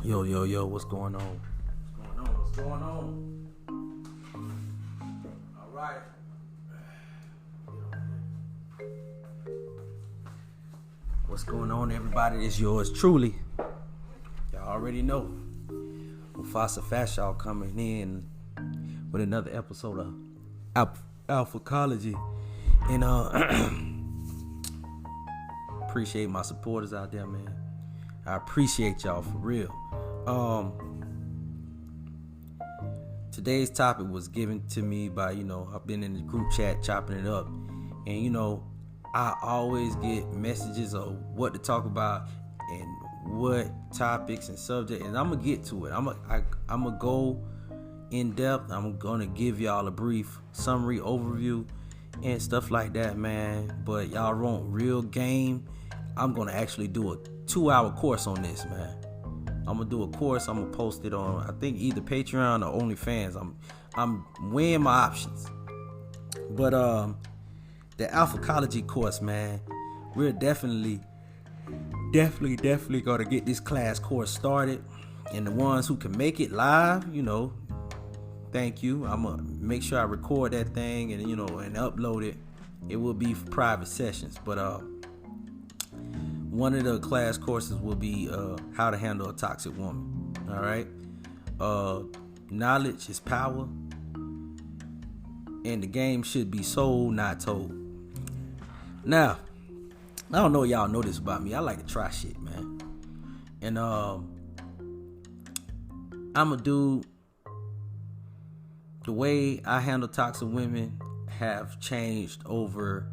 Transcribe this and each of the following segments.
Yo, yo, yo, what's going on? What's going on? All right. What's going on, everybody? It's yours truly. Y'all already know. Mufasa Fashal coming in with another episode of Alphacology. And appreciate my supporters out there, man. I appreciate y'all for real. Today's topic was given to me by, I've been in the group chat chopping it up. And, I always get messages of what to talk about and what topics and subjects. And I'm going to get to it. I'm going to go in depth. I'm going to give y'all a brief summary overview and stuff like that, man. But y'all want real game. I'm going to actually do a 2-hour course on this, man. I'm going to do a course. I'm going to post it on, I think, either Patreon or OnlyFans. I'm weighing my options. But the Alphacology course, man, we're definitely going to get this class course started. And the ones who can make it live, thank you. I'm going to make sure I record that thing and, and upload it. It will be for private sessions. But one of the class courses will be how to handle a toxic woman. All right. Knowledge is power. And the game should be sold, not told. Now, I don't know if y'all know this about me. I like to try shit, man. And I'm a dude. The way I handle toxic women have changed over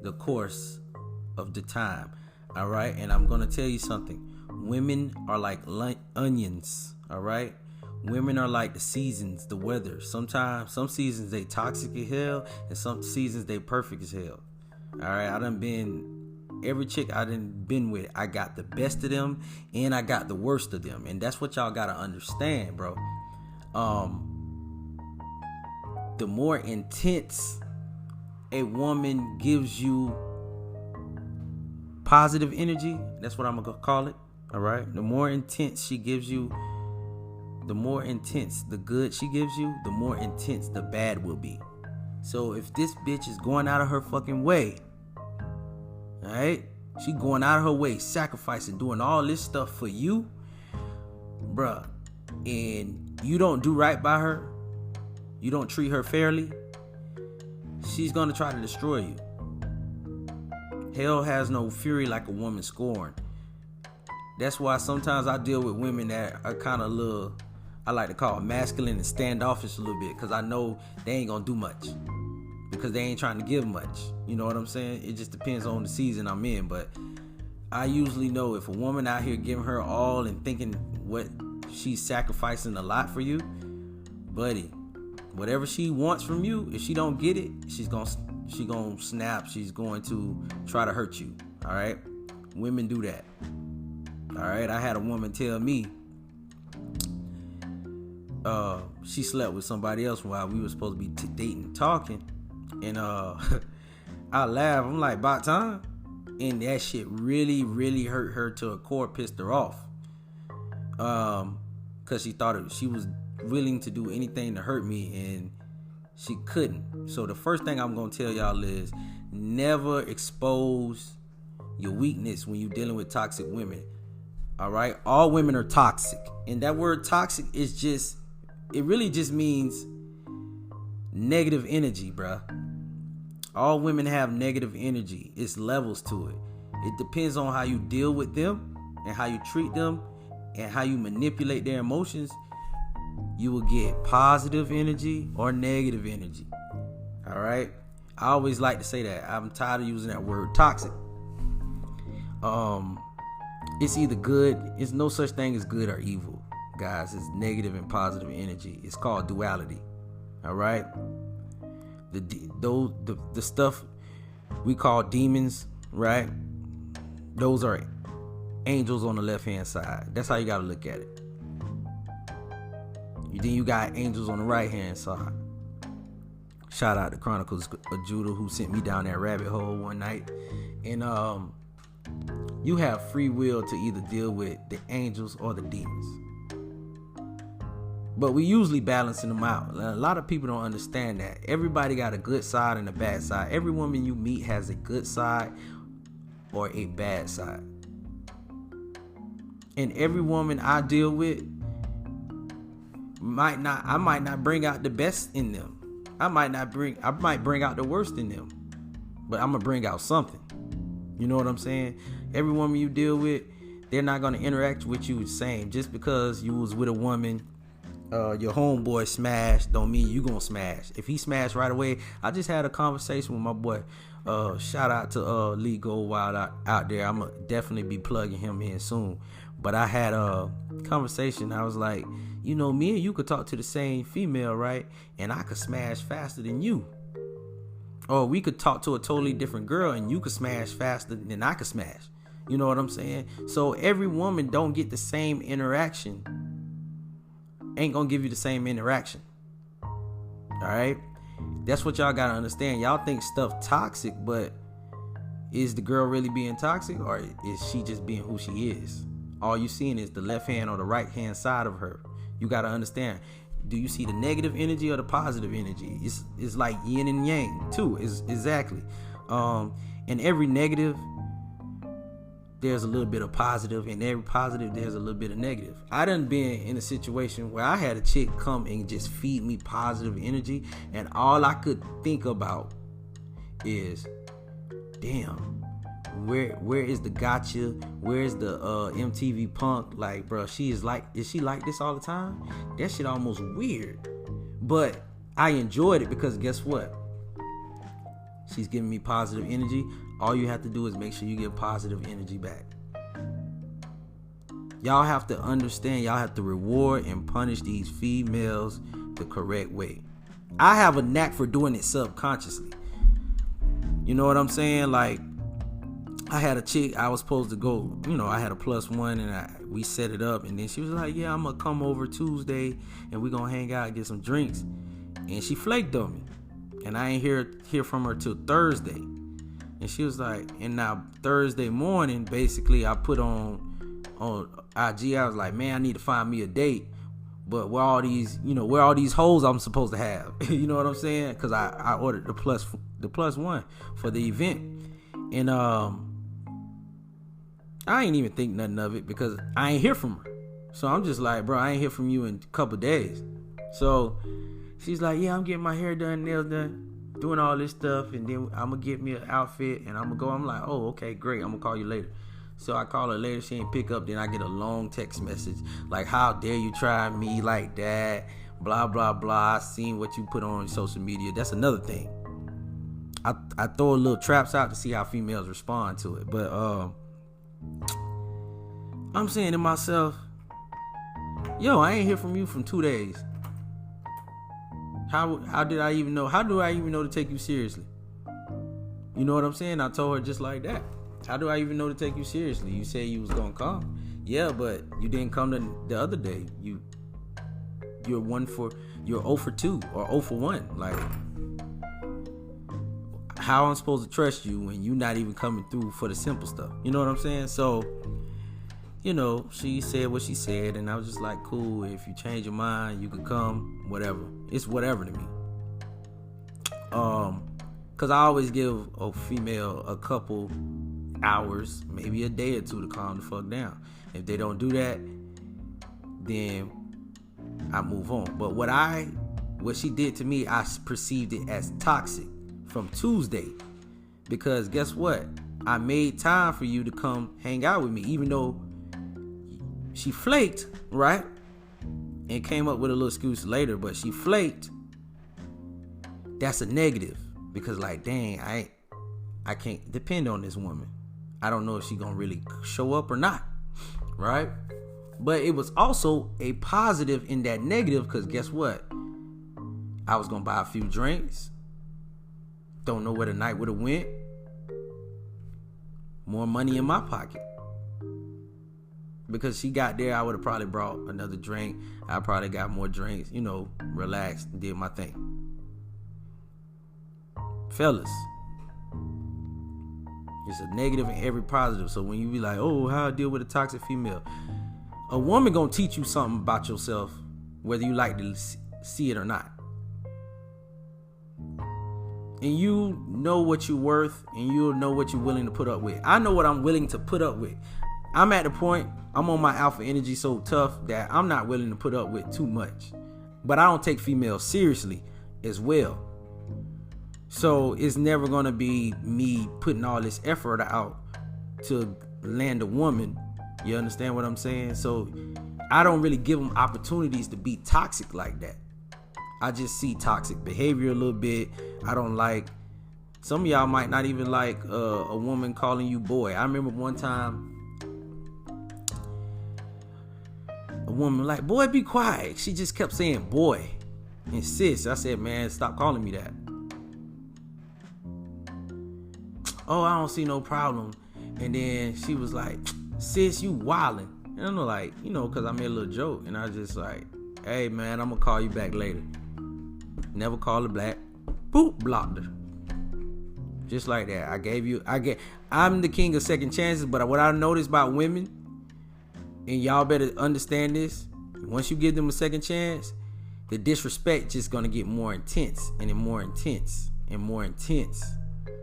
the course of the time. All right. And I'm going to tell you something. Women are like onions. All right. Women are like the seasons, the weather. Sometimes, some seasons they toxic as hell, and some seasons they perfect as hell. All right, every chick I done been with, I got the best of them, and I got the worst of them, and that's what y'all gotta understand, bro. The more intense a woman gives you positive energy, that's what I'm gonna call it. All right, the more intense she gives you. The more intense the good she gives you, the more intense the bad will be. So if this bitch is going out of her fucking way, alright? She going out of her way, sacrificing, doing all this stuff for you, bruh, and you don't do right by her, you don't treat her fairly, she's gonna try to destroy you. Hell has no fury like a woman scorned. That's why sometimes I deal with women that are kind of little, I like to call it masculine and standoffish a little bit, because I know they ain't gonna do much because they ain't trying to give much. You know what I'm saying? It just depends on the season I'm in. But I usually know if a woman out here giving her all and thinking what she's sacrificing a lot for you, buddy, whatever she wants from you, if she don't get it, she gonna snap. She's going to try to hurt you. All right, women do that. All right, I had a woman tell me she slept with somebody else while we were supposed to be dating and talking. And I laughed. I'm like, about time. And that shit really, really hurt her to a core, pissed her off. Because she thought she was willing to do anything to hurt me, and she couldn't. So the first thing I'm going to tell y'all is never expose your weakness when you're dealing with toxic women. All right, all women are toxic, and that word toxic is it really just means negative energy, bruh. All women have negative energy. It's levels to it. It depends on how you deal with them and how you treat them and how you manipulate their emotions. You will get positive energy or negative energy. All right, I always like to say that. I'm tired of using that word toxic. It's either good. It's no such thing as good or evil, guys. It's negative and positive energy. It's called duality. All right. The stuff we call demons, right? Those are angels on the left hand side. That's how you gotta look at it. Then you got angels on the right hand side. Shout out to Chronicles of Judah, who sent me down that rabbit hole one night. And you have free will to either deal with the angels or the demons. But we usually balancing them out. A lot of people don't understand that. Everybody got a good side and a bad side. Every woman you meet has a good side or a bad side. And every woman I deal with I might not bring out the best in them. I might bring out the worst in them. But I'm gonna bring out something. You know what I'm saying? Every woman you deal with, they're not gonna interact with you the same. Just because you was with a woman, your homeboy smashed, don't mean you gonna smash. If he smashed right away, I just had a conversation with my boy. Shout out to Lee Goldwild out there. I'm gonna definitely be plugging him in soon. But I had a conversation. I was like, you know, me and you could talk to the same female, right? And I could smash faster than you. Or we could talk to a totally different girl and you could smash faster than I could smash. You know what I'm saying? So every woman don't get the same interaction. Ain't gonna give you the same interaction. Alright? That's what y'all gotta understand. Y'all think stuff toxic, but is the girl really being toxic, or is she just being who she is? All you seeing is the left hand or the right hand side of her. You gotta understand. Do you see the negative energy or the positive energy? It's like yin and yang too. Is exactly. In every negative, there's a little bit of positive. In every positive, there's a little bit of negative. I done been in a situation where I had a chick come and just feed me positive energy, and all I could think about is, damn, where is the gotcha? Where's the MTV Punk? Like, bro, is she like this all the time? That shit almost weird. But I enjoyed it because guess what? She's giving me positive energy. All you have to do is make sure you give positive energy back. Y'all have to understand, y'all have to reward and punish these females the correct way. I have a knack for doing it subconsciously. You know what I'm saying? Like, I had a chick, I was supposed to go, I had a +1 and we set it up, and then she was like, yeah, I'm gonna come over Tuesday and we gonna hang out and get some drinks. And she flaked on me. And I ain't hear from her till Thursday. And she was like, and now Thursday morning, basically I put on IG, I was like, man, I need to find me a date. But where all these hoes I'm supposed to have? You know what I'm saying? Because I ordered the +1 for the event. And I ain't even think nothing of it because I ain't hear from her. So I'm just like, bro, I ain't hear from you in a couple days. So she's like, yeah, I'm getting my hair done, nails done, doing all this stuff, and then I'm gonna get me an outfit and I'm gonna go. I'm like, oh, okay, great, I'm gonna call you later. So I call her later, she ain't pick up, then I get a long text message like, how dare you try me like that, blah blah blah, I seen what you put on social media. That's another thing. I throw a little traps out to see how females respond to it. But I'm saying to myself, yo, I ain't hear from you from 2 days. How did I even know? How do I even know to take you seriously? You know what I'm saying? I told her just like that. How do I even know to take you seriously? You said you was gonna come. Yeah, but you didn't come the other day. You're 0 for 2 or 0 for 1. Like, how I'm supposed to trust you when you not even coming through for the simple stuff? You know what I'm saying? So, she said what she said, and I was just like, cool, if you change your mind, you could come, whatever. It's whatever to me. Cause I always give a female a couple hours, maybe a day or two to calm the fuck down. If they don't do that, then I move on. But what she did to me, I perceived it as toxic from Tuesday. Because guess what? I made time for you to come hang out with me, even though she flaked, right? And came up with a little excuse later, but she flaked. That's a negative. Because like, dang, I can't depend on this woman. I don't know if she gonna really show up or not, right? But it was also a positive in that negative, because guess what? I was gonna buy a few drinks. Don't know where the night would have went. More money in my pocket. Because she got there, I would have probably brought another drink. I probably got more drinks, relaxed, and did my thing. Fellas, it's a negative and every positive. So when you be like, oh, how I deal with a toxic female, a woman gonna teach you something about yourself whether you like to see it or not. And you know what you're worth, and you'll know what you're willing to put up with. I know what I'm willing to put up with. I'm at the point, I'm on my alpha energy so tough that I'm not willing to put up with too much. But I don't take females seriously as well. So it's never going to be me putting all this effort out to land a woman. You understand what I'm saying? So I don't really give them opportunities to be toxic like that. I just see toxic behavior a little bit. I don't like, some of y'all might not even like a woman calling you boy. I remember one time a woman like, boy, be quiet. She just kept saying boy and sis. I said, man, stop calling me that. Oh, I don't see no problem. And then she was like, sis, you wildin'. And I'm like, you know, because I made a little joke. And I was just like, hey, man, I'm going to call you back later. Never call her back. Boop, blocked her. Just like that. I'm the king of second chances, but what I noticed about women, and y'all better understand this, once you give them a second chance, the disrespect just gonna get more intense and more intense and more intense.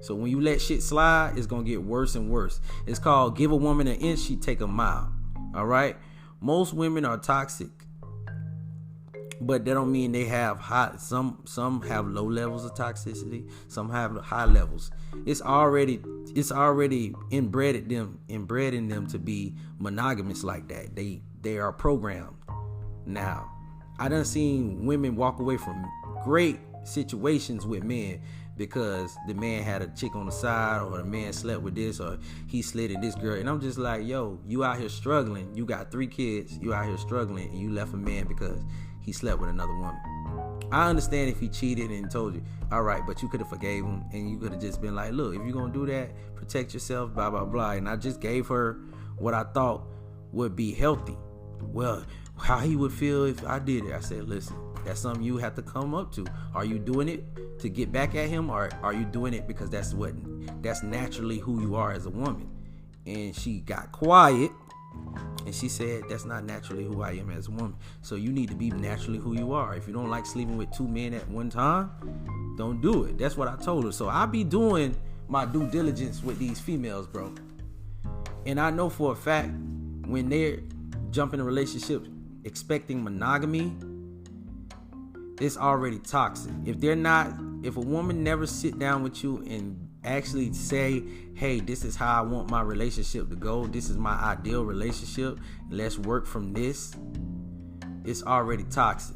So when you let shit slide, it's gonna get worse and worse. It's called give a woman an inch, she take a mile. All right? Most women are toxic, but that don't mean they have high. Some have low levels of toxicity. Some have high levels. It's already inbred in them to be monogamous like that. They are programmed. Now, I done seen women walk away from great situations with men because the man had a chick on the side, or the man slept with this, or he slid in this girl. And I'm just like, yo, you out here struggling. You got 3 kids. You out here struggling, and you left a man because he slept with another woman. I understand if he cheated and told you, all right, but you could have forgave him, and you could have just been like, look, if you're going to do that, protect yourself, blah, blah, blah. And I just gave her what I thought would be healthy. Well, how he would feel if I did it. I said, listen, that's something you have to come up to. Are you doing it to get back at him, or are you doing it because that's naturally who you are as a woman? And she got quiet. And she said, that's not naturally who I am as a woman. So you need to be naturally who you are. If you don't like sleeping with 2 men at one time, don't do it. That's what I told her. So I be doing my due diligence with these females, bro. And I know for a fact, when they're jumping in a relationship expecting monogamy, it's already toxic. If a woman never sit down with you and actually say, hey, this is how I want my relationship to go, this is my ideal relationship, let's work from this, it's already toxic.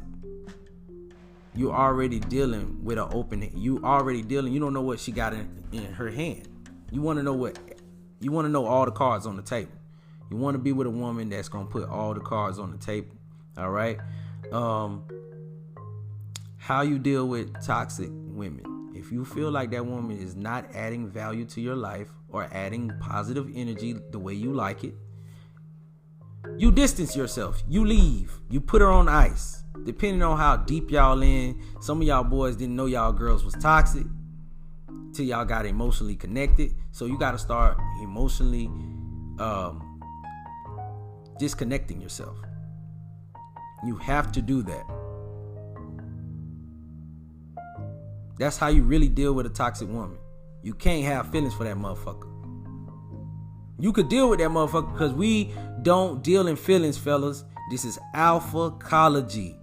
You're already dealing with an opening. You don't know what she got in her hand. You want to know all the cards on the table. You want to be with a woman that's going to put all the cards on the table. All right. How you deal with toxic women. If you feel like that woman is not adding value to your life or adding positive energy the way you like it, you distance yourself. You leave. You put her on ice. Depending on how deep y'all in, some of y'all boys didn't know y'all girls was toxic till y'all got emotionally connected. So you got to start emotionally disconnecting yourself. You have to do that. That's how you really deal with a toxic woman. You can't have feelings for that motherfucker. You could deal with that motherfucker because we don't deal in feelings, fellas. This is alphacology.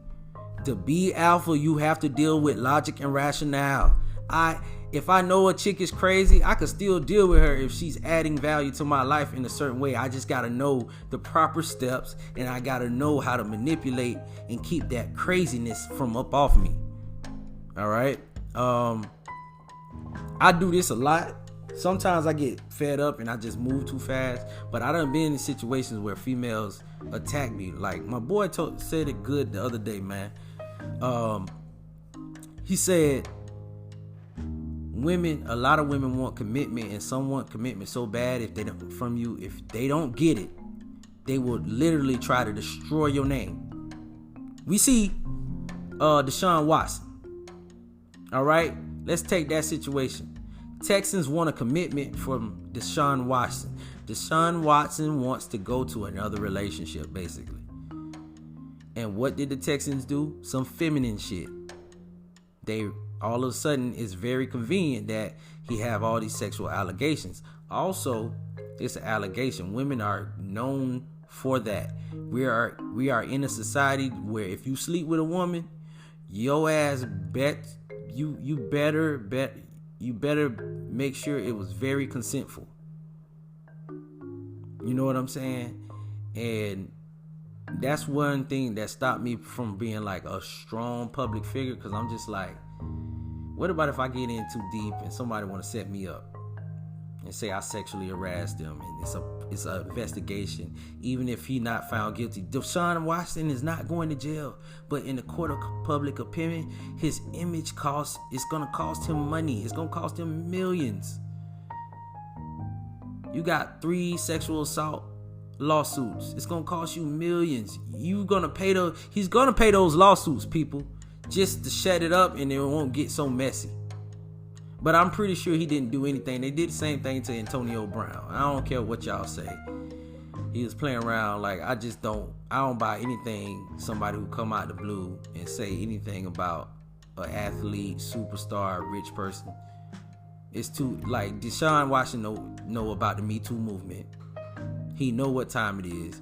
To be alpha, you have to deal with logic and rationale. If I know a chick is crazy, I could still deal with her if she's adding value to my life in a certain way. I just got to know the proper steps, and I got to know how to manipulate and keep that craziness from up off me. All right? I do this a lot. Sometimes I get fed up and I just move too fast. But I done been in situations where females attack me. Like my boy said it good the other day, man. He said, a lot of women want commitment, and some want commitment so bad if they don't get it, they will literally try to destroy your name. We see Deshaun Watson. All right, let's take that situation. Texans want a commitment from Deshaun Watson. Deshaun Watson wants to go to another relationship, basically. And what did the Texans do? Some feminine shit. They all of a sudden, it's very convenient that he have all these sexual allegations. Also, it's an allegation. Women are known for that. We are in a society where if you sleep with a woman, your ass you better make sure it was very consentful. You know what I'm saying? And that's one thing that stopped me from being like a strong public figure, because I'm just like, what about if I get in too deep and somebody want to set me up and say I sexually harassed them, and it's a investigation, even if he not found guilty. Deshaun Watson is not going to jail, but in the court of public opinion, his image it's gonna cost him money. It's gonna cost him millions. You got 3 sexual assault lawsuits. It's gonna cost you millions. He's gonna pay those lawsuits, people, just to shut it up and it won't get so messy. But I'm pretty sure he didn't do anything. They did the same thing to Antonio Brown. I don't care what y'all say. He was playing around. Like, I don't buy anything somebody who come out the blue and say anything about an athlete, superstar, rich person. It's too, like, Deshaun Watson know about the Me Too movement. He know what time it is,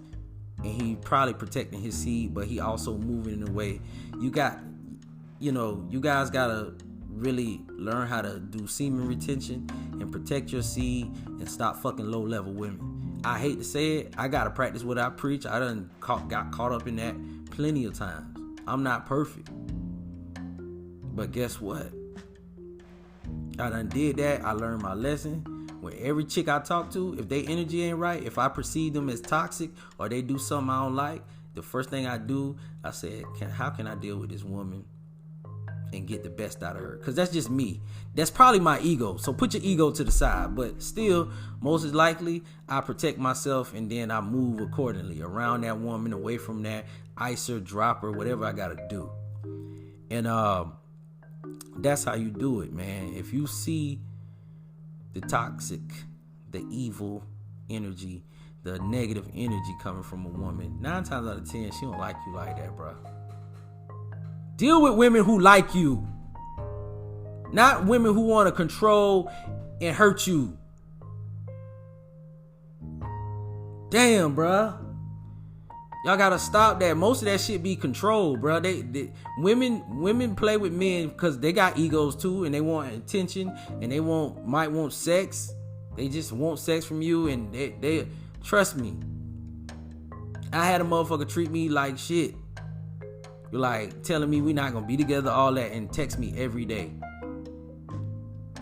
and he probably protecting his seed, but he also moving in a way. You guys gotta really learn how to do semen retention and protect your seed and stop fucking low level women. I hate to say it, I gotta practice what I preach. I done got caught up in that plenty of times. I'm not perfect, but guess what? I done did that. I learned my lesson. When every chick I talk to, if they energy ain't right, if I perceive them as toxic or they do something I don't like, the first thing I do, I say, how can I deal with this woman and get the best out of her? Because that's just me. That's probably my ego. So put your ego to the side. But still, most likely, I protect myself and then I move accordingly around that woman, away from that, ice her, drop her, whatever I got to do. And that's how you do it, man. If you see the toxic, the evil energy, the negative energy coming from a woman, 9 times out of 10, she don't like you like that, bro. Deal with women who like you, not women who want to control and hurt you. Damn, bro. Y'all gotta stop that. Most of that shit be controlled, bro. Women play with men because they got egos too, and they want attention, and they might want sex. They just want sex from you, and they trust me. I had a motherfucker treat me like shit. You're like telling me we not gonna be together, all that, and text me every day.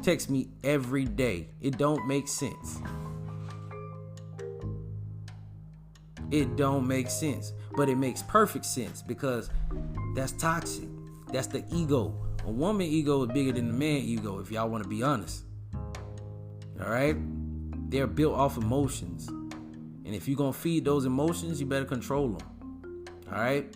Text me every day. It don't make sense. It don't make sense, but it makes perfect sense because that's toxic. That's the ego. A woman ego is bigger than the man ego, if y'all want to be honest. All right? They're built off emotions. And if you're going to feed those emotions, you better control them. All right?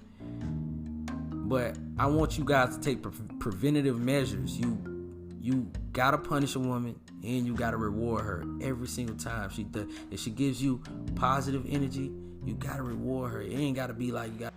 But I want you guys to take preventative measures. You got to punish a woman and you got to reward her every single time she does. If she gives you positive energy, you gotta reward her. It ain't gotta be like you got.